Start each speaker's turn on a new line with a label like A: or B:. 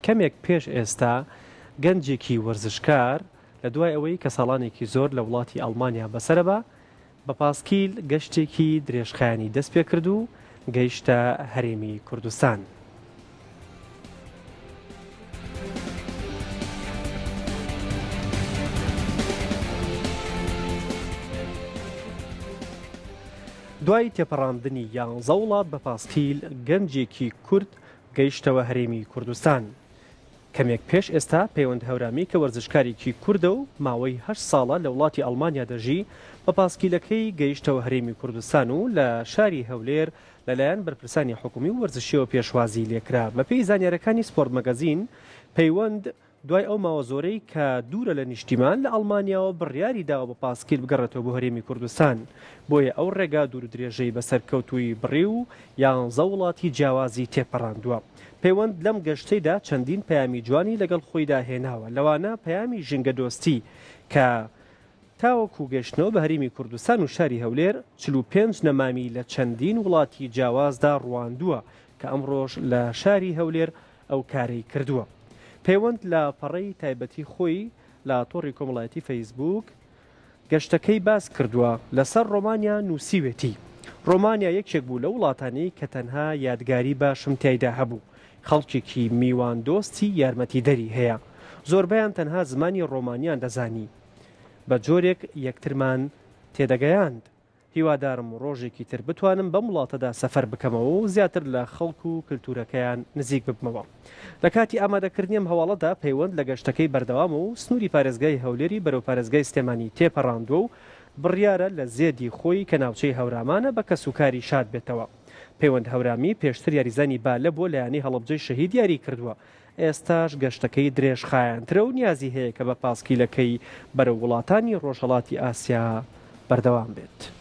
A: کەمێک پێش ئێستا گەنجێکی وەرزشکار لە دوای ئەوەی کە ساڵانێکی زۆر لە وڵاتی ئەڵمانیا بەسەرەبە بە پاسکیل گەشتێکی درێژخایانی دەست پێ کرد و گەیشتە هەرێمی کوردستان. دوای تێپەڕاندنی 11 وڵات بە پاسکیل گەنجێکی کورد گەیشتەوە هەرێمی کوردستان. کەمێک پێش ئێستا پەیوەند هەورامی کە وەرزشکارێکی کووردە و ماوەی 8 ساڵە لە وڵاتی ئەڵمانیا دەژی بە پاسکیلەکەی گەیشتەوە هەرێمی کوردستان و لە شاری هەولێر لەلایەن بەرپرسانی حکومی و وەرزشیەوە پێشوازی لێکرا. بەپێی زانیاریەکانی سپۆرت مەگەزین پەیوەند دوای ئەو ماوە زۆرەی کە دوورە لە نیشتیمان لە ئەڵمانیاوە بڕیاری داوە بە پاسکیل بگەڕێتەوە بۆ هەرێمی کوردستان. بۆیە ئەو ڕێگا دوور درێژەی بەسەر کەوتووی بڕی و 11 وڵاتی جیاوازی تێپەڕاندووە. پەیوەند لەم گەشتەیدا چەندین پەیامی جوانی لەگەڵ خۆیدا هێناوە، لەوانە پەیامی ژینگە دۆستی کە تاوەکو گەشتنەوە بە هەرێمی کوردستان و شاری هەولێر 45 نەمامی لە چەندین وڵاتی جیاوازدا ڕواندووە کە ئەمڕۆژ لە شاری هەولێر ئەو کارەی کردووە. پەیوەند لە پەڕەی تایبەتی خۆی لە تۆڕی کۆمەڵایەتی فەیسبوک گەشتەکەی باس کردووە لەسەر ڕۆمانیا نووسیوێتی. ڕۆمانیا یەکێک بوو لە وڵاتانی کە تەنها یادگاری باشم تایدا هەبوو. خەڵکێکی میوان دۆستی یارمەتیدەری هەیە. زۆربەیان تەنها زمانی ڕۆمانیان دەزانی. بە جۆرێک یەکترمان تێدەگەیاند. هیوادارم ڕۆژێکی تر بتوانم بەم وڵاتەدا سەفەر بکەمەوە و زیاتر لە خەڵک و کللتورەکەیان نزیک ببمەوە. لە کاتی ئامادەکردنیم هەواڵەدا پەیوەند لە گەشتەکەی بەردەوامە و سنووری پارێزگای هەولێری بەرەو پارێزگای سلێمانی تێپەڕاندووە و بڕیارە لە زێدی خۆی کە ناوچەی هەورامانە بە کەسوکاری شاد بێتەوە. پەیوەند هەورامی پێشتر یاریزانی بالە بۆ لایەنی هەڵەبجەی شەهید یاری کردووە. ئێستاش گەشتەکەی درێژخایەنترە و نیازی هەیە کە بە پاسکیلەکەی بەرەو وڵاتانی ڕۆژهەڵاتی ئاسیا بەردەوام بێت.